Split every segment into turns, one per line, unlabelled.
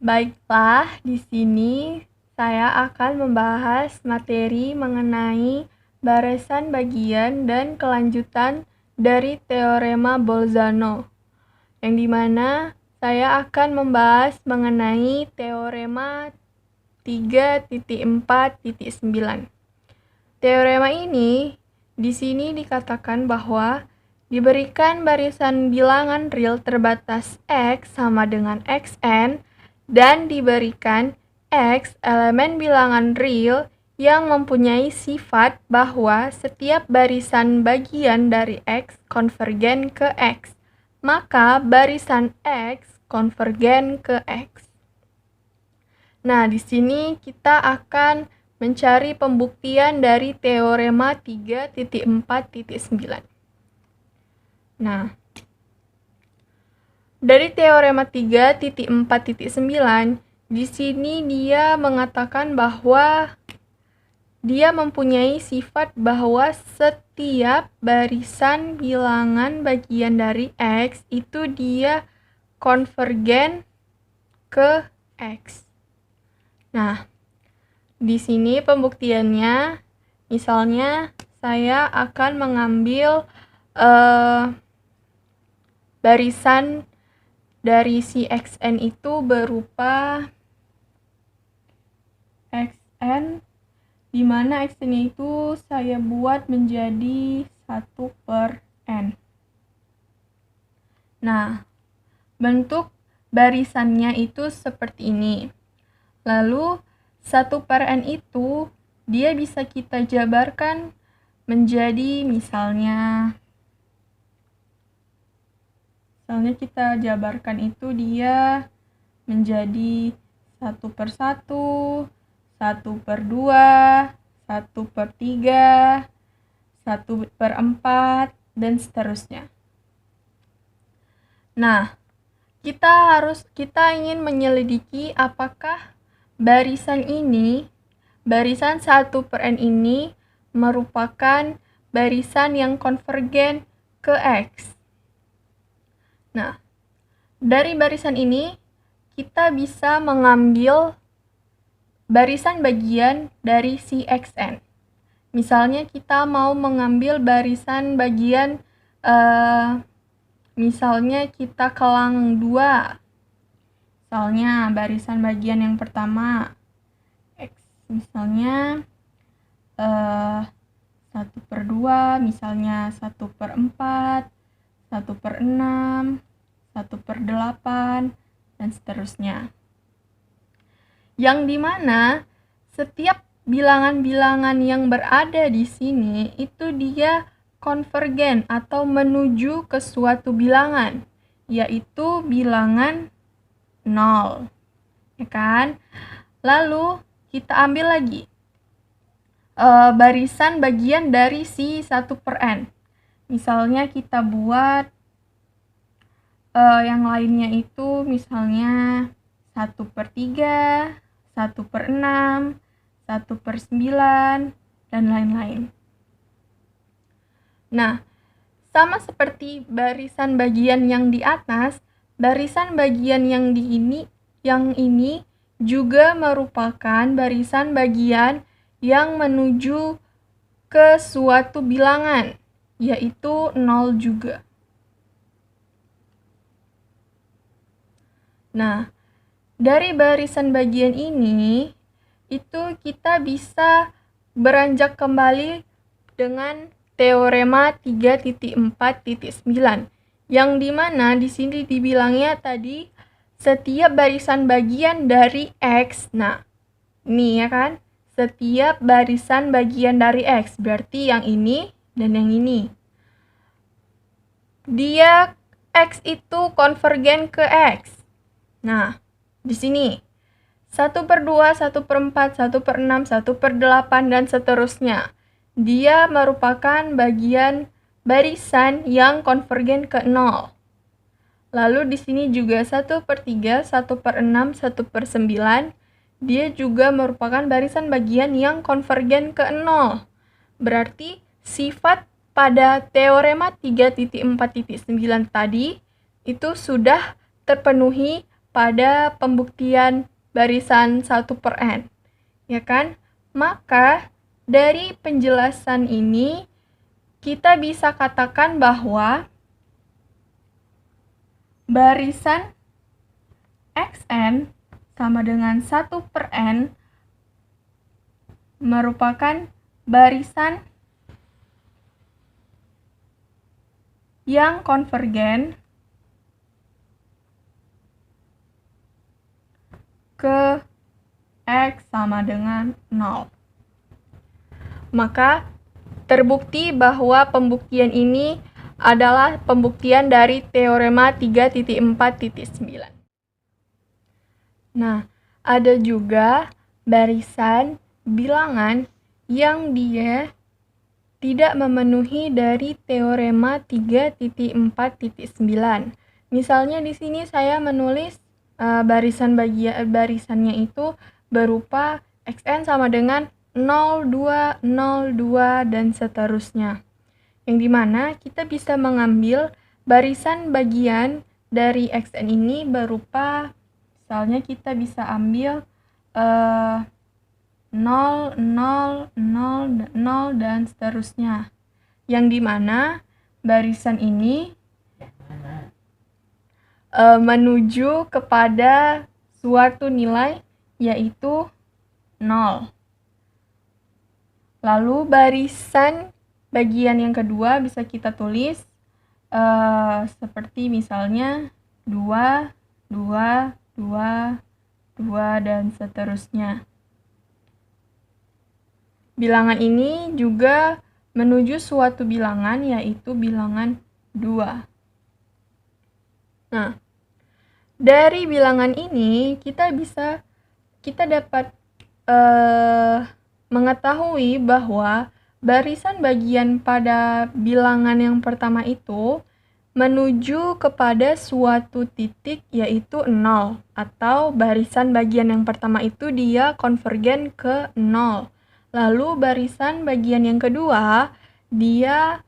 Baiklah, di sini saya akan membahas materi mengenai barisan bagian dan kelanjutan dari teorema Bolzano, yang dimana saya akan membahas mengenai teorema 3.4.9. Teorema ini di sini dikatakan bahwa diberikan barisan bilangan real terbatas X sama dengan Xn dan diberikan X elemen bilangan real yang mempunyai sifat bahwa setiap barisan bagian dari X konvergen ke X, maka barisan X konvergen ke X. Nah, di sini kita akan mencari pembuktian dari teorema 3.4.9. Nah, dari teorema 3.4.9, di sini dia mengatakan bahwa dia mempunyai sifat bahwa setiap barisan bilangan bagian dari X itu dia konvergen ke X. Nah, di sini pembuktiannya, misalnya saya akan mengambil barisan dari si Xn itu berupa Xn, di mana Xn itu saya buat menjadi 1/n. Nah, bentuk barisannya itu seperti ini. Lalu 1/n itu dia bisa kita jabarkan menjadi misalnya kita jabarkan itu dia menjadi 1/1, 1/2, 1/3, 1/4, dan seterusnya. Nah, kita ingin menyelidiki apakah barisan 1/n ini merupakan barisan yang konvergen ke X. Nah, dari barisan ini kita bisa mengambil barisan bagian dari si Xn. Misalnya kita mau mengambil barisan bagian misalnya kita kelang 2. Misalnya barisan bagian yang pertama X, misalnya 1/2, misalnya 1/4, 1/6, 1/8, dan seterusnya. Yang dimana setiap bilangan-bilangan yang berada di sini itu dia konvergen atau menuju ke suatu bilangan, yaitu bilangan 0. Ya kan? Lalu kita ambil lagi barisan bagian dari si 1/n. Misalnya kita buat yang lainnya itu misalnya 1/3, 1/6, 1/9, dan lain-lain. Nah, sama seperti barisan bagian yang di atas, barisan bagian yang ini juga merupakan barisan bagian yang menuju ke suatu bilangan, yaitu 0 juga. Nah, dari barisan bagian ini, itu kita bisa beranjak kembali dengan teorema 3.4.9, yang dimana di sini dibilangnya tadi setiap barisan bagian dari X. Nah, ini ya kan, setiap barisan bagian dari X, berarti yang ini dan yang ini. Dia X itu konvergen ke X. Nah, di sini 1/2, 1/4, 1/6, 1/8, dan seterusnya. Dia merupakan bagian barisan yang konvergen ke 0. Lalu di sini juga 1/3, 1/6, 1/9. Dia juga merupakan barisan bagian yang konvergen ke 0. Berarti sifat pada teorema 3.4.9 tadi itu sudah terpenuhi pada pembuktian barisan 1/n, ya kan? Maka dari penjelasan ini kita bisa katakan bahwa barisan xn sama dengan 1/n merupakan barisan yang konvergen ke X sama dengan 0. Maka terbukti bahwa pembuktian ini adalah pembuktian dari teorema 3.4.9. Nah, ada juga barisan bilangan yang dia tidak memenuhi dari teorema 3.4.9. Misalnya di sini saya menulis barisannya itu berupa xn sama dengan 0, 2, 0, 2, dan seterusnya. Yang dimana kita bisa mengambil barisan bagian dari xn ini berupa, misalnya kita bisa ambil 0, 0, 0, 0, dan seterusnya. Yang dimana barisan ini menuju kepada suatu nilai yaitu 0. Lalu barisan bagian yang kedua bisa kita tulis seperti misalnya 2, 2, 2, 2, dan seterusnya. Bilangan ini juga menuju suatu bilangan yaitu bilangan 2. Nah, dari bilangan ini kita dapat mengetahui bahwa barisan bagian pada bilangan yang pertama itu menuju kepada suatu titik yaitu 0, atau barisan bagian yang pertama itu dia konvergen ke 0. Lalu barisan bagian yang kedua dia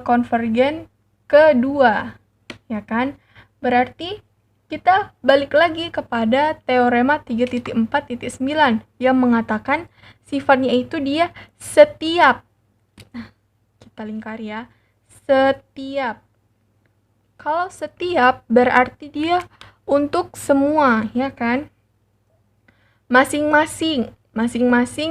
konvergen ke 2, ya kan? Berarti kita balik lagi kepada teorema 3.4.9 yang mengatakan sifatnya itu dia setiap. Nah, kita lingkar ya. Setiap. Kalau setiap berarti dia untuk semua, ya kan? Masing-masing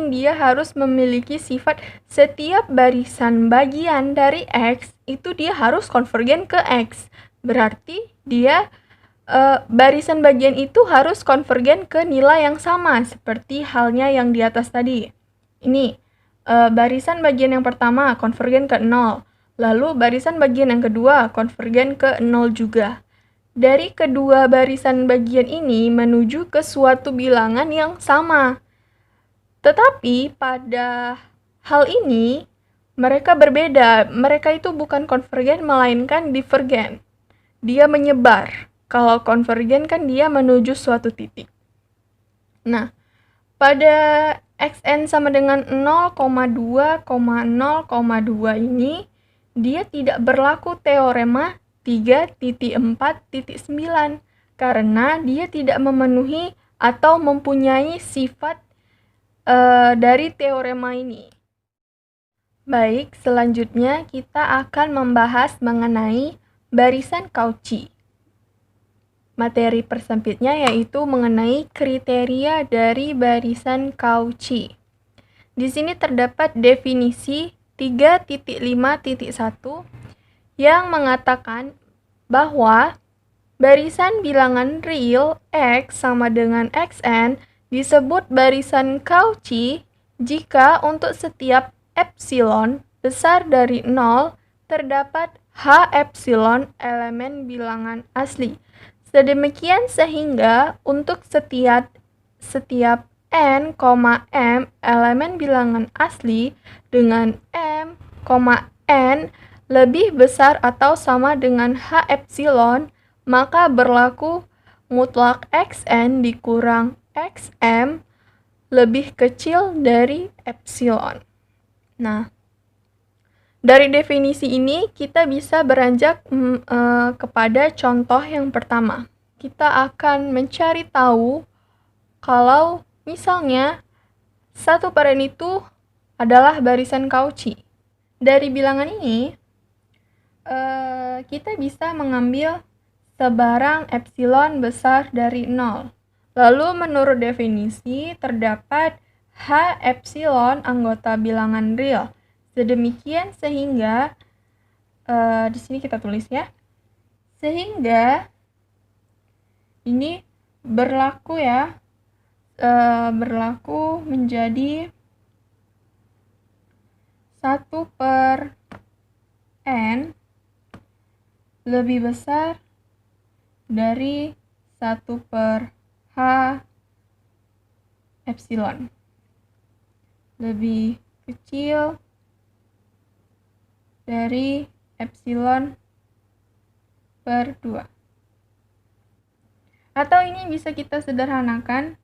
dia harus memiliki sifat setiap barisan bagian dari X itu dia harus konvergen ke X. Berarti dia barisan bagian itu harus konvergen ke nilai yang sama seperti halnya yang di atas tadi. Ini barisan bagian yang pertama konvergen ke 0. Lalu barisan bagian yang kedua konvergen ke 0 juga. Dari kedua barisan bagian ini menuju ke suatu bilangan yang sama. Tetapi pada hal ini mereka berbeda. Mereka itu bukan konvergen melainkan divergen. Dia menyebar. Kalau konvergen kan dia menuju suatu titik. Nah, pada xn sama dengan 0,2,0,2 ini dia tidak berlaku teorema 3.4.9 karena dia tidak memenuhi atau mempunyai sifat dari teorema ini. Baik, selanjutnya kita akan membahas mengenai barisan Cauchy. Materi persempitnya yaitu mengenai kriteria dari barisan Cauchy. Di sini terdapat definisi 3.5.1 yang mengatakan bahwa barisan bilangan real X sama dengan xn disebut barisan Cauchy jika untuk setiap epsilon besar dari 0 terdapat H epsilon elemen bilangan asli. Sedemikian sehingga untuk setiap n, m elemen bilangan asli dengan m, n lebih besar atau sama dengan H epsilon, maka berlaku mutlak xn dikurang xm lebih kecil dari epsilon. Nah, dari definisi ini kita bisa beranjak kepada contoh yang pertama. kita akan mencari tahu kalau misalnya 1/n itu adalah barisan Cauchy. Dari bilangan ini, kita bisa mengambil sebarang epsilon besar dari 0. Lalu menurut definisi, terdapat H epsilon anggota bilangan real. Sedemikian sehingga, di sini kita tulis ya, sehingga ini berlaku ya, berlaku menjadi 1/n lebih besar dari 1/h epsilon, lebih kecil dari epsilon per 2. Atau ini bisa kita sederhanakan,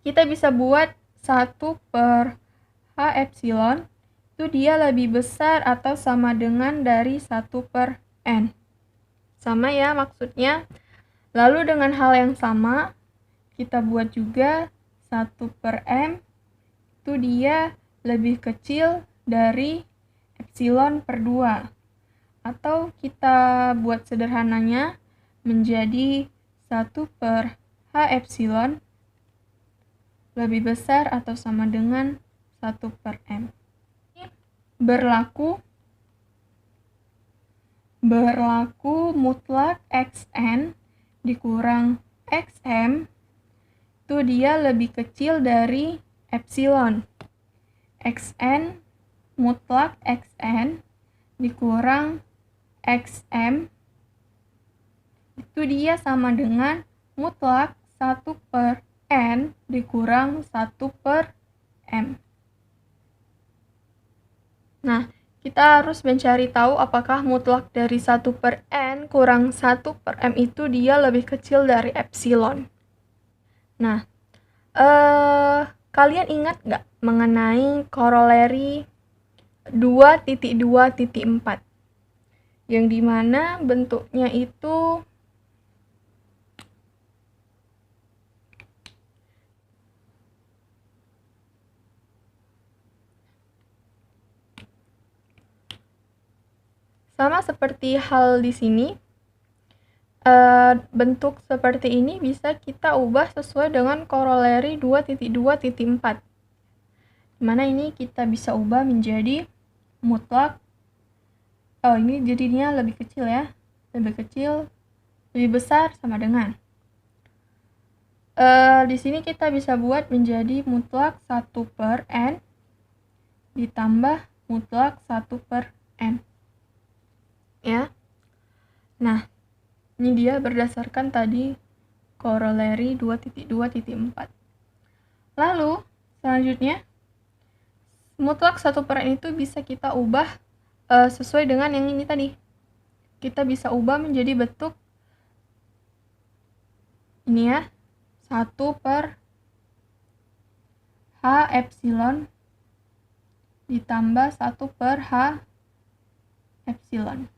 kita bisa buat 1/h epsilon itu dia lebih besar atau sama dengan dari 1/n. Sama ya maksudnya. Lalu dengan hal yang sama, kita buat juga 1/m itu dia lebih kecil dari epsilon per 2. Atau kita buat sederhananya menjadi 1/h epsilon lebih besar atau sama dengan 1/m. Berlaku mutlak xn dikurang xm itu dia lebih kecil dari epsilon. Xn mutlak xn dikurang xm itu dia sama dengan mutlak 1/n dikurang 1/m. Nah, kita harus mencari tahu apakah mutlak dari 1/n kurang 1/m itu dia lebih kecil dari epsilon. Nah, kalian ingat nggak mengenai koroleri 2.2.4? Yang dimana bentuknya itu sama seperti hal di sini. Bentuk seperti ini bisa kita ubah sesuai dengan koroleri 2.2.4. Dimana ini kita bisa ubah menjadi mutlak, ini jadinya lebih kecil ya, lebih kecil, lebih besar sama dengan. Di sini kita bisa buat menjadi mutlak 1/n ditambah mutlak 1/n. Ya. Nah, ini dia berdasarkan tadi koroleri 2.2.4. Lalu, selanjutnya, mutlak 1/n itu bisa kita ubah sesuai dengan yang ini tadi. Kita bisa ubah menjadi bentuk ini ya, 1/h epsilon ditambah 1/h epsilon.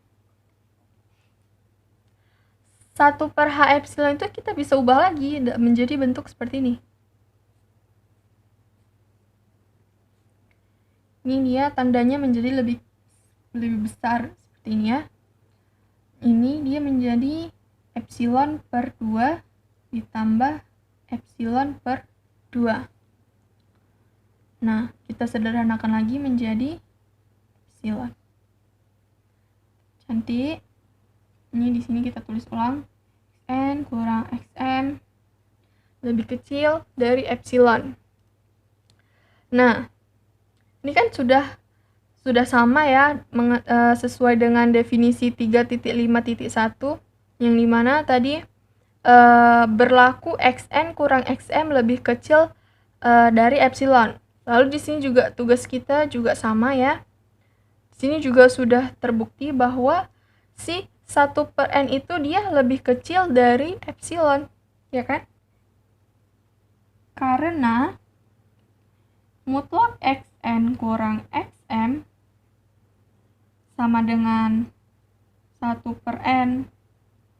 1/h epsilon itu kita bisa ubah lagi menjadi bentuk seperti ini. Ini dia tandanya menjadi lebih besar seperti ini ya. Ini dia menjadi epsilon per 2 ditambah epsilon per 2. Nah, kita sederhanakan lagi menjadi epsilon. Cantik. Ini di sini kita tulis ulang, xn kurang xm lebih kecil dari epsilon. Nah, ini kan sudah sama ya, sesuai dengan definisi 3.5.1 yang dimana tadi berlaku xn kurang xm lebih kecil dari epsilon. Lalu di sini juga tugas kita juga sama ya. Di sini juga sudah terbukti bahwa si 1/n itu dia lebih kecil dari epsilon, ya kan? Karena mutlak xn kurang xm sama dengan 1/n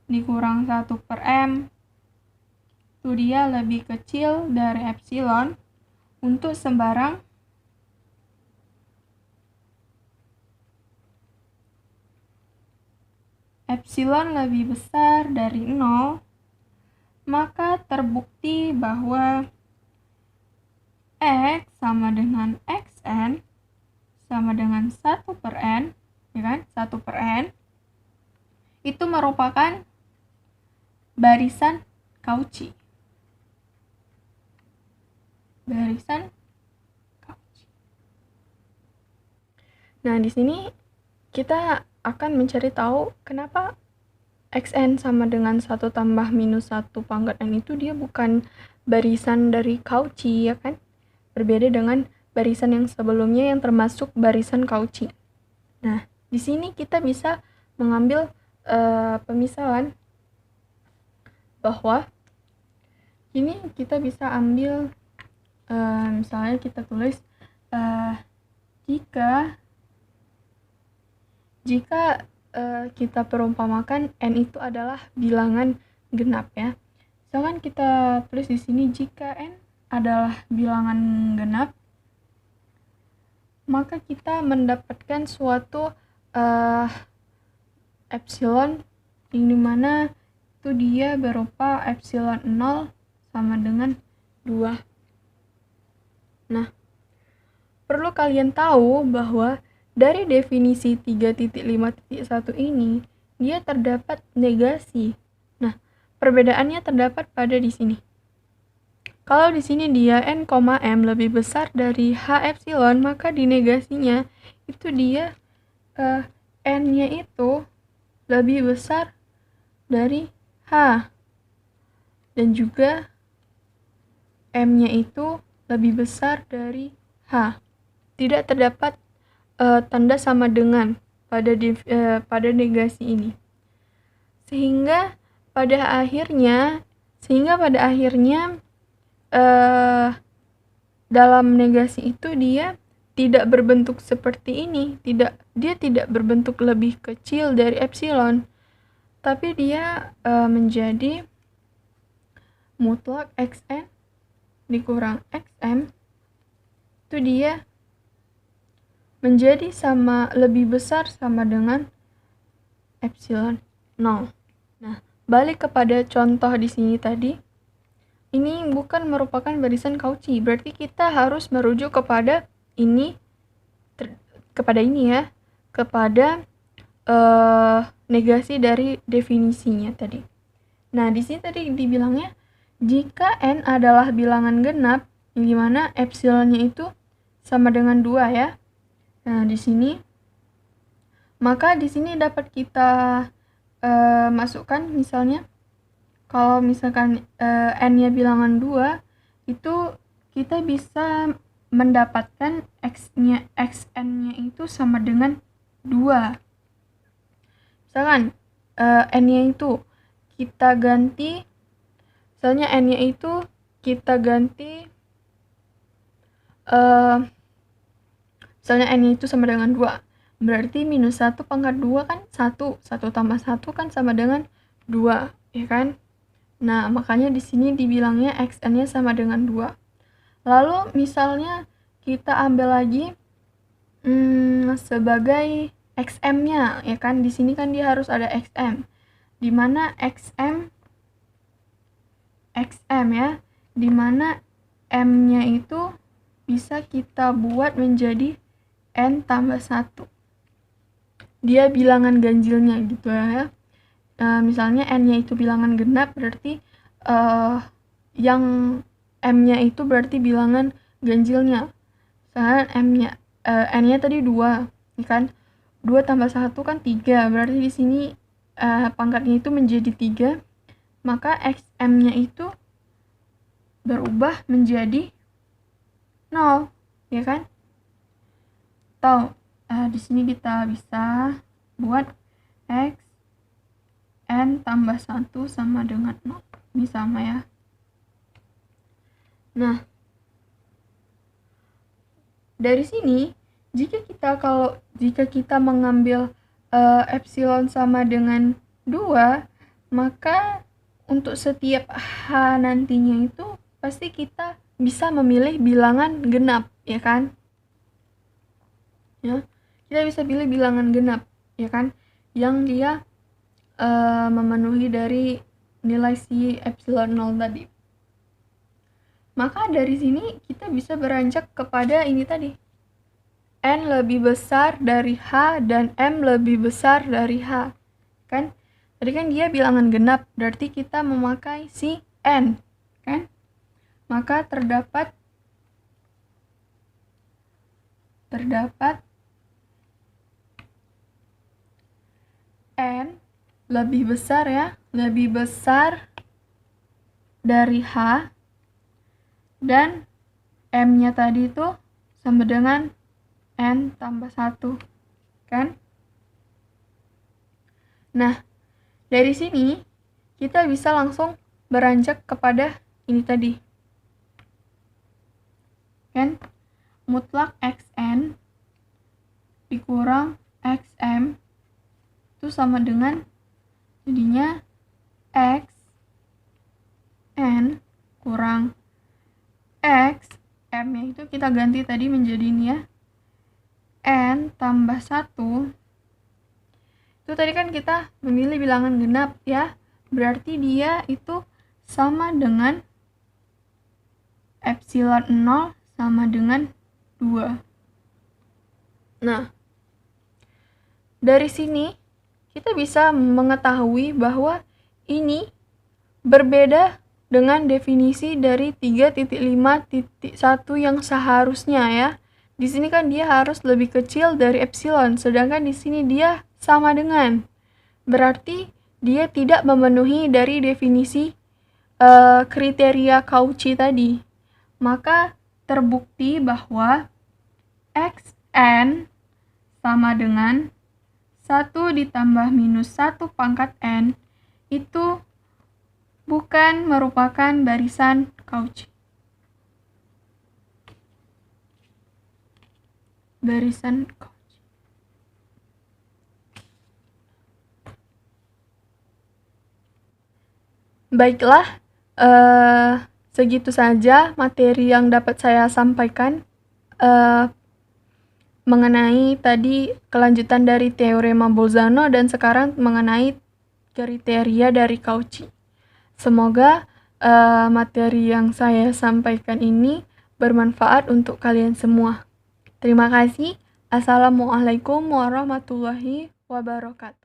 dikurang 1/m itu dia lebih kecil dari epsilon untuk sembarang epsilon lebih besar dari 0, maka terbukti bahwa X sama dengan Xn sama dengan 1/n, ya kan? 1/n itu merupakan barisan Cauchy. Barisan Cauchy. Nah, di sini kita akan mencari tahu kenapa Xn sama dengan 1 tambah minus 1 pangkat n itu dia bukan barisan dari Cauchy, ya kan? Berbeda dengan barisan yang sebelumnya yang termasuk barisan Cauchy. Nah, di sini kita bisa mengambil pemisalan bahwa ini kita bisa ambil misalnya kita tulis jika kita perumpamakan n itu adalah bilangan genap, ya. Misalkan kita tulis di sini jika n adalah bilangan genap, maka kita mendapatkan suatu epsilon yang dimana itu dia berupa epsilon 0 sama dengan 2. Nah, perlu kalian tahu bahwa dari definisi 3.5.1 ini dia terdapat negasi. Nah, perbedaannya terdapat pada di sini. Kalau di sini dia n, m lebih besar dari h epsilon, maka di negasinya itu dia n-nya itu lebih besar dari h, dan juga m-nya itu lebih besar dari h. Tidak terdapat tanda sama dengan pada negasi ini. Sehingga pada akhirnya dalam negasi itu dia tidak berbentuk seperti ini, dia tidak berbentuk lebih kecil dari epsilon, tapi dia menjadi mutlak xn dikurang xm itu dia menjadi lebih besar sama dengan epsilon 0. Nah, balik kepada contoh di sini tadi, ini bukan merupakan barisan Cauchy, berarti kita harus merujuk kepada ini ya, kepada negasi dari definisinya tadi. Nah, di sini tadi dibilangnya jika n adalah bilangan genap, yang dimana epsilonnya itu sama dengan 2, ya. Nah, di sini maka di sini dapat kita masukkan misalnya kalau misalkan n-nya bilangan 2, itu kita bisa mendapatkan xn-nya itu sama dengan 2. Misalkan n-nya itu kita ganti, misalnya n-nya itu kita ganti misalnya n-nya itu sama dengan 2, berarti minus 1 pangkat 2 kan 1 tambah 1 kan sama dengan 2, ya kan? Nah, makanya di sini dibilangnya xn-nya sama dengan 2. Lalu misalnya kita ambil lagi sebagai xm-nya, ya kan? Di sini kan dia harus ada xm. Di mana xm ya, di mana m-nya itu bisa kita buat menjadi n tambah 1. Dia bilangan ganjilnya gitu ya. Misalnya n-nya itu bilangan genap, berarti yang m-nya itu berarti bilangan ganjilnya. Misalnya n-nya tadi 2, ya kan? 2 tambah 1 kan 3, berarti di sini pangkatnya itu menjadi 3, maka xm-nya itu berubah menjadi 0, ya kan? Atau di sini kita bisa buat x n tambah 1 sama dengan 0. Ini sama, ya. Nah, dari sini jika kita mengambil epsilon sama dengan 2, maka untuk setiap H nantinya itu pasti kita bisa memilih bilangan genap, ya kan? Ya, kita bisa pilih bilangan genap, ya kan? Yang dia memenuhi dari nilai si epsilon 0 tadi. Maka dari sini kita bisa beranjak kepada ini tadi. N lebih besar dari H dan M lebih besar dari H. Kan? Tadi kan dia bilangan genap, berarti kita memakai si N, kan? Maka terdapat N lebih besar ya, lebih besar dari H, dan M-nya tadi itu sama dengan N tambah 1, kan? Nah, dari sini kita bisa langsung beranjak kepada ini tadi, kan? Mutlak Xn dikurang Xm itu sama dengan jadinya X N kurang X M nya itu kita ganti tadi menjadi ini ya, N tambah 1. Itu tadi kan kita memilih bilangan genap ya, berarti dia itu sama dengan epsilon 0 sama dengan 2. Nah, dari sini kita bisa mengetahui bahwa ini berbeda dengan definisi dari 3.5.1 yang seharusnya ya. Di sini kan dia harus lebih kecil dari epsilon, sedangkan di sini dia sama dengan. Berarti dia tidak memenuhi dari definisi kriteria Cauchy tadi. Maka terbukti bahwa Xn sama dengan 1 ditambah minus 1 pangkat N itu bukan merupakan barisan Cauchy. Barisan Cauchy. Baiklah, segitu saja materi yang dapat saya sampaikan mengenai tadi kelanjutan dari teorema Bolzano dan sekarang mengenai kriteria dari Cauchy. Semoga materi yang saya sampaikan ini bermanfaat untuk kalian semua. Terima kasih. Assalamualaikum warahmatullahi wabarakatuh.